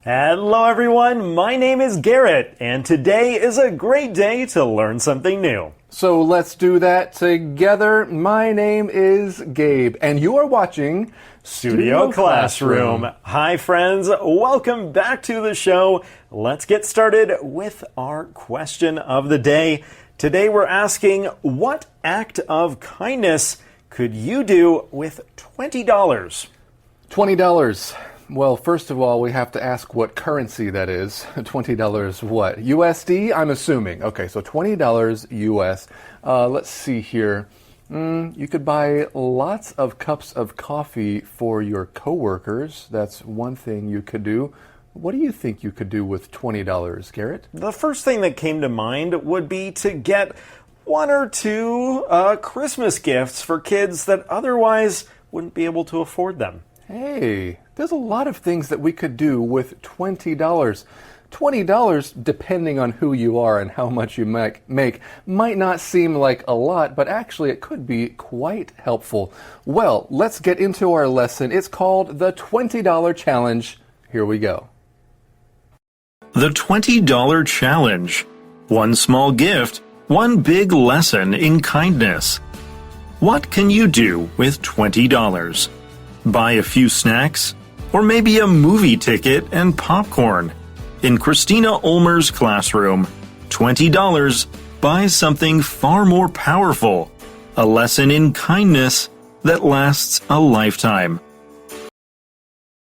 Hello everyone, my name is Garrett, and today is a great day to learn something new. So let's do that together. My name is Gabe, and you are watching Studio Classroom. Hi friends, welcome back to the show. Let's get started with our question of the day. Today we're asking, what act of kindness could you do with $20? $20. Well, first of all, we have to ask what currency that is. $20 what? USD, I'm assuming. Okay, so $20 US. Let's see here. You could buy lots of cups of coffee for your coworkers. That's one thing you could do. What do you think you could do with $20, Garrett? The first thing that came to mind would be to get one or two Christmas gifts for kids that otherwise wouldn't be able to afford them. Hey, there's a lot of things that we could do with $20. $20, depending on who you are and how much you make, might not seem like a lot, but actually it could be quite helpful. Well, let's get into our lesson. It's called the $20 Challenge. Here we go. The $20 Challenge. One small gift, one big lesson in kindness. What can you do with $20? Buy a few snacks? Or maybe a movie ticket and popcorn? In Christina Ulmer's classroom, $20 buys something far more powerful, a lesson in kindness that lasts a lifetime.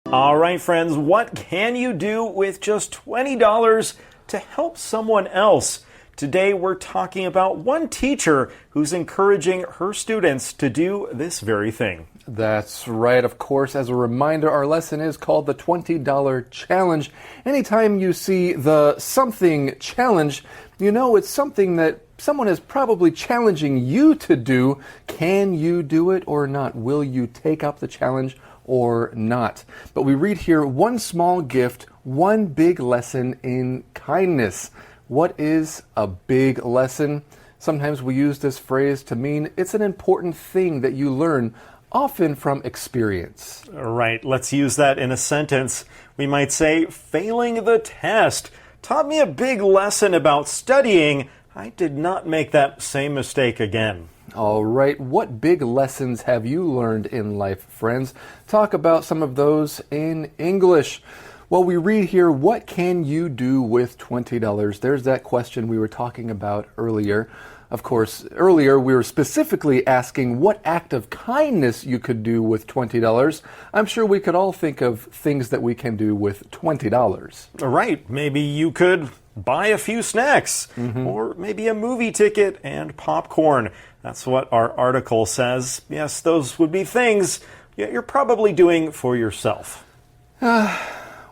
All right, friends, what can you do with just $20 to help someone else? Today, we're talking about one teacher who's encouraging her students to do this very thing. That's right. Of course, as a reminder, our lesson is called the $20 Challenge. Anytime you see the something challenge, you know it's something that someone is probably challenging you to do. Can you do it or not? Will you take up the challenge or not? But we read here, one small gift, one big lesson in kindness. What is a big lesson? Sometimes we use this phrase to mean it's an important thing that you learn, often from experience. Right, let's use that in a sentence. We might say, failing the test taught me a big lesson about studying. I did not make that same mistake again. All right, what big lessons have you learned in life, friends? Talk about some of those in English. Well, we read here, what can you do with $20? There's that question we were talking about earlier. Of course, earlier we were specifically asking what act of kindness you could do with $20. I'm sure we could all think of things that we can do with $20. Right, maybe you could buy a few snacks, or maybe a movie ticket and popcorn. That's what our article says. Yes, those would be things you're probably doing for yourself.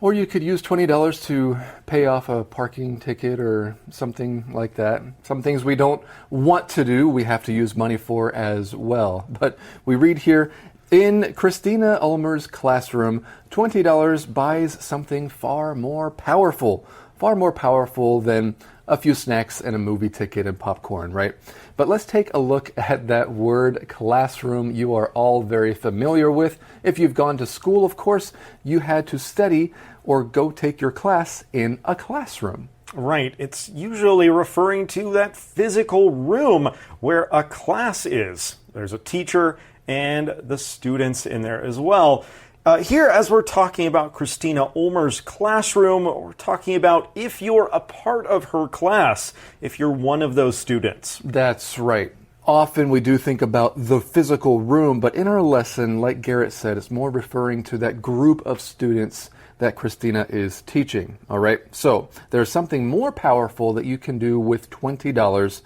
Or you could use $20 to pay off a parking ticket or something like that. Some things we don't want to do, we have to use money for as well. But we read here, in Christina Ulmer's classroom, $20 buys something far more powerful than a few snacks and a movie ticket and popcorn, right? But let's take a look at that word classroom you are all very familiar with. If you've gone to school, of course, you had to study or go take your class in a classroom. Right, it's usually referring to that physical room where a class is. There's a teacher and the students in there as well. Here, as we're talking about Christina Ulmer's classroom, we're talking about if you're a part of her class, if you're one of those students. That's right. Often we do think about the physical room, but in our lesson, like Garrett said, it's more referring to that group of students that Christina is teaching. All right, so there's something more powerful that you can do with $20.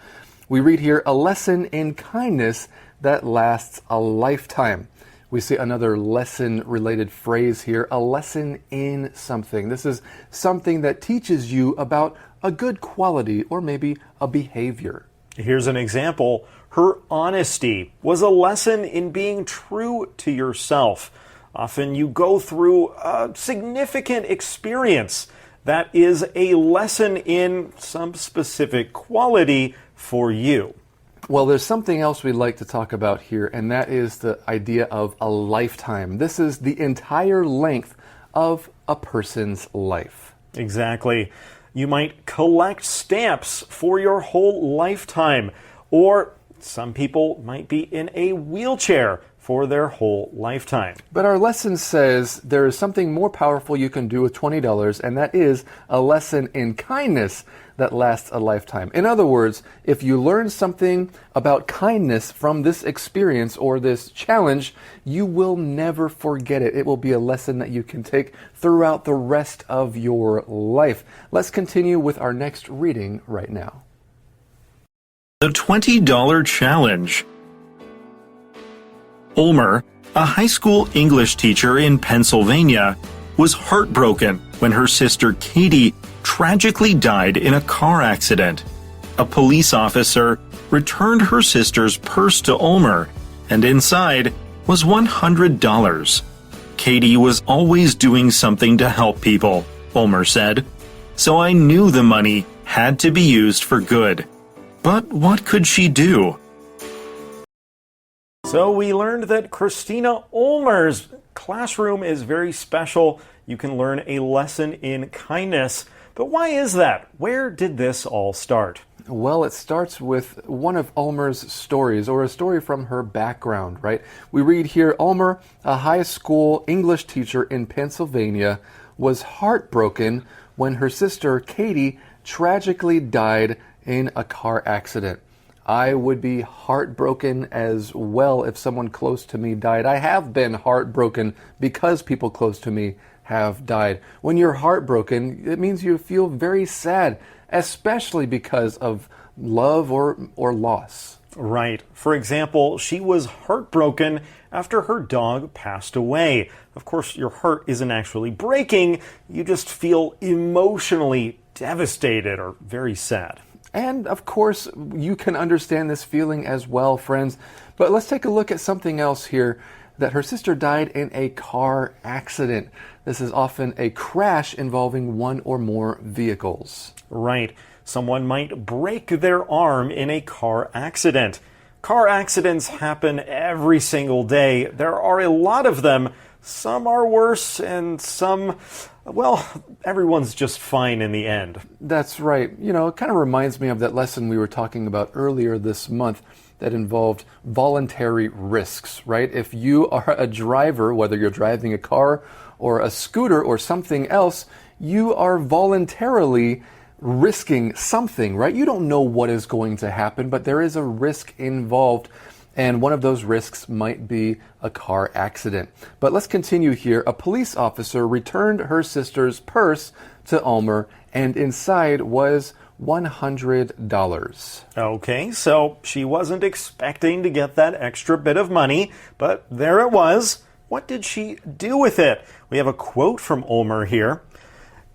We read here, a lesson in kindness that lasts a lifetime. We see another lesson-related phrase here, a lesson in something. This is something that teaches you about a good quality or maybe a behavior. Here's an example. Her honesty was a lesson in being true to yourself. Often you go through a significant experience that is a lesson in some specific quality for you. Well, there's something else we'd like to talk about here, and that is the idea of a lifetime. This is the entire length of a person's life. Exactly. You might collect stamps for your whole lifetime, or some people might be in a wheelchair for their whole lifetime. But our lesson says there is something more powerful you can do with $20, and that is a lesson in kindness that lasts a lifetime. In other words, if you learn something about kindness from this experience or this challenge, you will never forget it. It will be a lesson that you can take throughout the rest of your life. Let's continue with our next reading right now. The $20 Challenge. Ulmer, a high school English teacher in Pennsylvania, was heartbroken when her sister Katie tragically died in a car accident. A police officer returned her sister's purse to Ulmer, and inside was $100. Katie was always doing something to help people, Ulmer said, so I knew the money had to be used for good. But what could she do? So we learned that Christina Ulmer's classroom is very special. You can learn a lesson in kindness. But why is that? Where did this all start? Well, it starts with one of Ulmer's stories, or a story from her background, right? We read here, Ulmer, a high school English teacher in Pennsylvania, was heartbroken when her sister Katie tragically died in a car accident. I would be heartbroken as well if someone close to me died. I have been heartbroken because people close to me have died. When you're heartbroken, it means you feel very sad, especially because of love or loss. Right. For example, she was heartbroken after her dog passed away. Of course, your heart isn't actually breaking. You just feel emotionally devastated or very sad. And of course, you can understand this feeling as well, friends. But let's take a look at something else here, that her sister died in a car accident. This is often a crash involving one or more vehicles. Right. Someone might break their arm in a car accident. Car accidents happen every single day. There are a lot of them. Some are worse and some, well, everyone's just fine in the end. That's right. You know, it kind of reminds me of that lesson we were talking about earlier this month that involved voluntary risks, right? If you are a driver, whether you're driving a car or a scooter or something else, you are voluntarily risking something, right? You don't know what is going to happen, but there is a risk involved. And one of those risks might be a car accident. But let's continue here. A police officer returned her sister's purse to Ulmer, and inside was $100. Okay, so she wasn't expecting to get that extra bit of money, but there it was. What did she do with it? We have a quote from Ulmer here.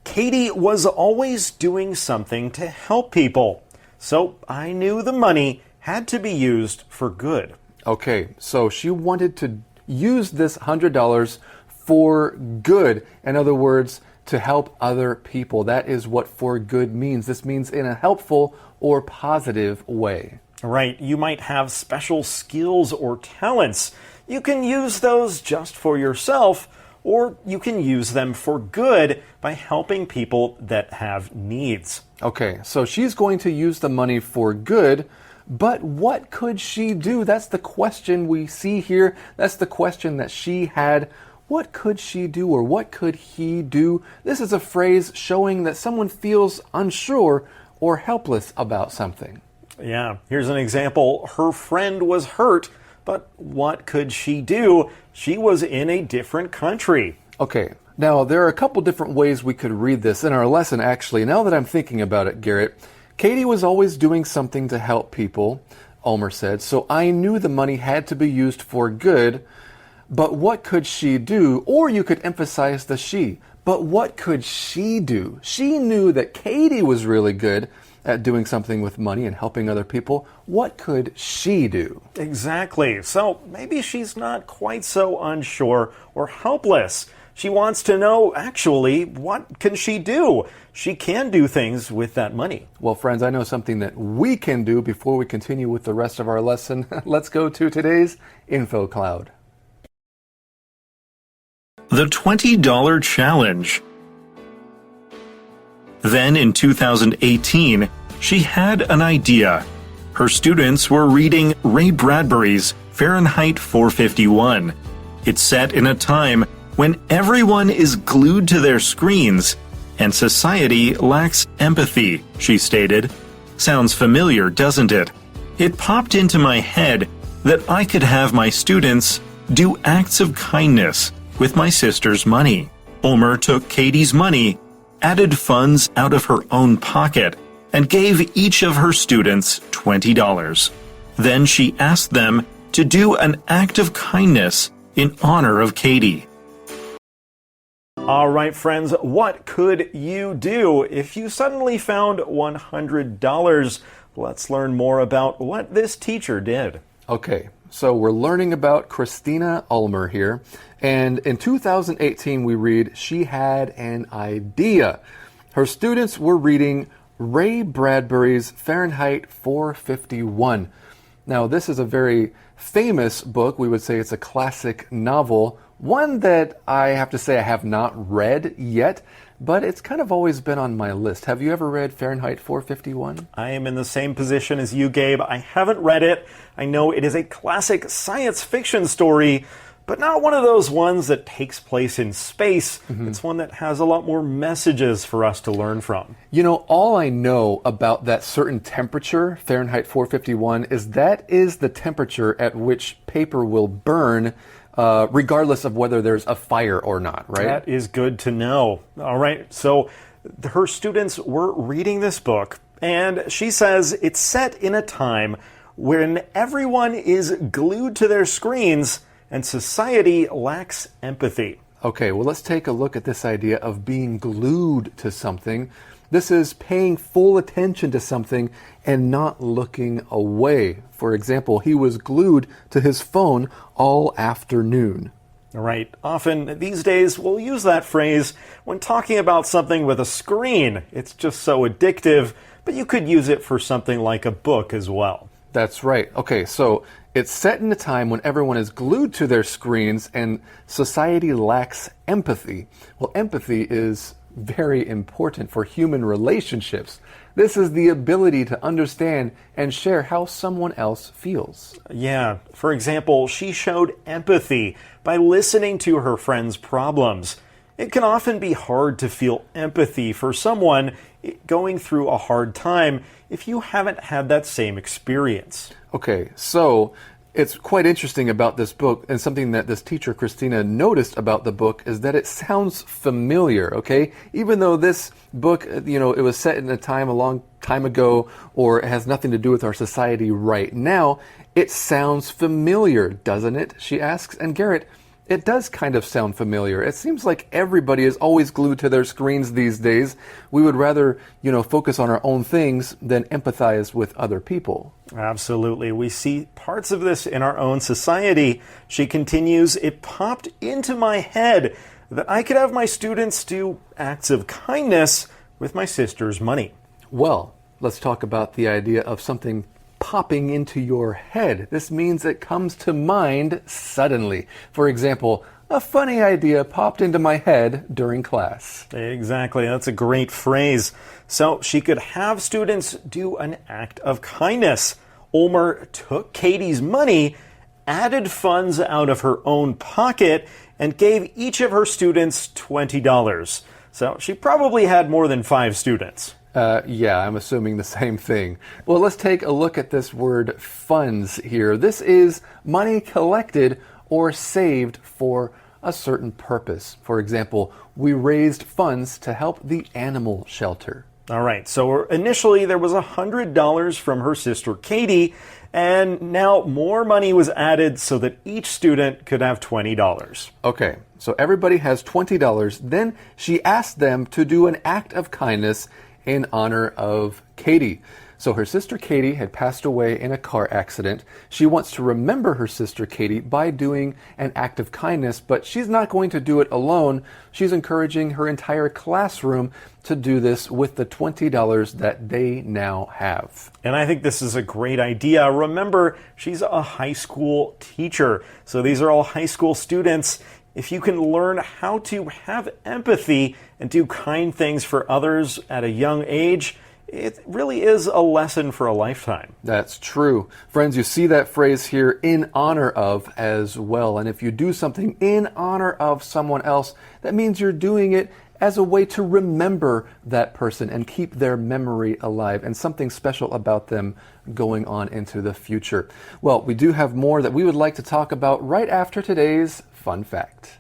Katie was always doing something to help people, so I knew the money had to be used for good. Okay, so she wanted to use this $100 for good. In other words, to help other people. That is what for good means. This means in a helpful or positive way. Right, you might have special skills or talents. You can use those just for yourself, or you can use them for good by helping people that have needs. Okay, so she's going to use the money for good. But what could she do? That's the question we see here. That's the question that she had. What could she do, or what could he do? This is a phrase showing that someone feels unsure or helpless about something. Yeah, here's an example. Her friend was hurt, but what could she do? She was in a different country. Okay, now there are a couple different ways we could read this in our lesson, actually. Now that I'm thinking about it, Garrett, Katie was always doing something to help people, Ulmer said, so I knew the money had to be used for good, but what could she do? Or you could emphasize the she. But what could she do? She knew that Katie was really good at doing something with money and helping other people. What could she do? Exactly. So maybe she's not quite so unsure or helpless. She wants to know, actually, what can she do? She can do things with that money. Well, friends, I know something that we can do before we continue with the rest of our lesson. Let's go to today's Info Cloud. The $20 challenge. Then in 2018, she had an idea. Her students were reading Ray Bradbury's Fahrenheit 451. It's set in a time when everyone is glued to their screens and society lacks empathy, she stated. Sounds familiar, doesn't it? It popped into my head that I could have my students do acts of kindness with my sister's money. Ulmer took Katie's money, added funds out of her own pocket, and gave each of her students $20. Then she asked them to do an act of kindness in honor of Katie. All right, friends, what could you do if you suddenly found $100? Let's learn more about what this teacher did. Okay, so we're learning about Christina Ulmer here. And in 2018, we read, she had an idea. Her students were reading Ray Bradbury's Fahrenheit 451. Now, this is a very famous book. We would say it's a classic novel, one that I have to say I have not read yet, but it's kind of always been on my list. Have you ever read Fahrenheit 451? I am in the same position as you, Gabe. I haven't read it. I know it is a classic science fiction story, but not one of those ones that takes place in space. It's one that has a lot more messages for us to learn from. You know, all I know about that certain temperature, Fahrenheit 451, is that is the temperature at which paper will burn regardless of whether there's a fire or not, right? That is good to know. All right, so her students were reading this book, and she says it's set in a time when everyone is glued to their screens and society lacks empathy. Okay, well, let's take a look at this idea of being glued to something. This is paying full attention to something and not looking away. For example, he was glued to his phone all afternoon. Right. Often these days we'll use that phrase when talking about something with a screen. It's just so addictive, but you could use it for something like a book as well. That's right. Okay, so it's set in a time when everyone is glued to their screens and society lacks empathy. Well, empathy is very important for human relationships. This is the ability to understand and share how someone else feels. Yeah. For example, she showed empathy by listening to her friend's problems. It can often be hard to feel empathy for someone going through a hard time if you haven't had that same experience. Okay, so it's quite interesting about this book, and something that this teacher, Christina, noticed about the book is that it sounds familiar, okay? Even though this book, it was set in a time a long time ago, or it has nothing to do with our society right now, it sounds familiar, doesn't it? She asks. And Garrett, it does kind of sound familiar. It seems like everybody is always glued to their screens these days. We would rather, focus on our own things than empathize with other people. Absolutely. We see parts of this in our own society. She continues, it popped into my head that I could have my students do acts of kindness with my sister's money. Well, let's talk about the idea of something popping into your head. This means it comes to mind suddenly. For example, a funny idea popped into my head during class. Exactly. That's a great phrase. So she could have students do an act of kindness. Ulmer took Katie's money, added funds out of her own pocket, and gave each of her students $20. So she probably had more than 5 students. Yeah, I'm assuming the same thing. Well, let's take a look at this word funds here. This is money collected or saved for a certain purpose. For example, we raised funds to help the animal shelter. All right, so initially there was $100 from her sister Katie, and now more money was added so that each student could have $20. Okay, so everybody has $20. Then she asked them to do an act of kindness in honor of Katie. So her sister Katie had passed away in a car accident. She wants to remember her sister Katie by doing an act of kindness, but she's not going to do it alone. She's encouraging her entire classroom to do this with the $20 that they now have. And I think this is a great idea. Remember, she's a high school teacher. So these are all high school students. if you can learn how to have empathy and do kind things for others at a young age, it really is a lesson for a lifetime. That's true. Friends, you see that phrase here, in honor of, as well. And if you do something in honor of someone else, that means you're doing it as a way to remember that person and keep their memory alive and something special about them going on into the future. Well, we do have more that we would like to talk about right after today's fun fact.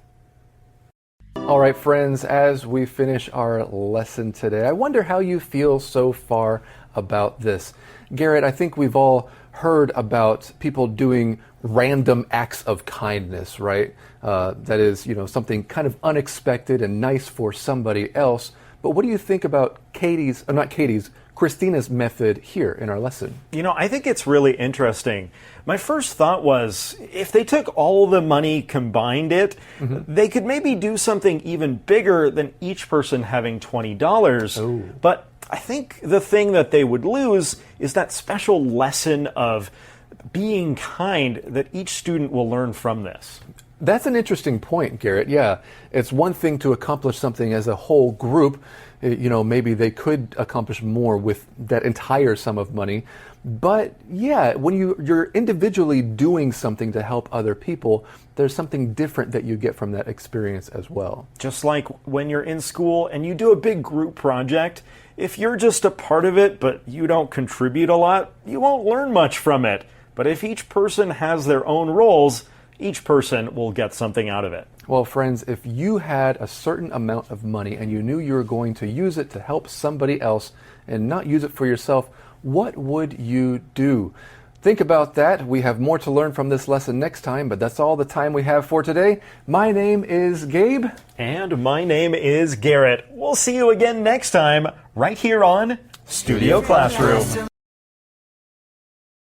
All right, friends, as we finish our lesson today, I wonder how you feel so far about this. Garrett, I think we've all heard about people doing random acts of kindness, right? That is, something kind of unexpected and nice for somebody else. But what do you think about Christina's method here in our lesson? I think it's really interesting. My first thought was, if they took all the money, combined it, they could maybe do something even bigger than each person having $20. Oh. But I think the thing that they would lose is that special lesson of being kind that each student will learn from this. That's an interesting point, Garrett. Yeah, it's one thing to accomplish something as a whole group. Maybe they could accomplish more with that entire sum of money. But yeah, when you're individually doing something to help other people, there's something different that you get from that experience as well. Just like when you're in school and you do a big group project, if you're just a part of it but you don't contribute a lot, you won't learn much from it. But if each person has their own roles, each person will get something out of it. Well, friends, if you had a certain amount of money and you knew you were going to use it to help somebody else and not use it for yourself, what would you do? Think about that. We have more to learn from this lesson next time, but that's all the time we have for today. My name is Gabe. And my name is Garrett. We'll see you again next time, right here on Studio Classroom.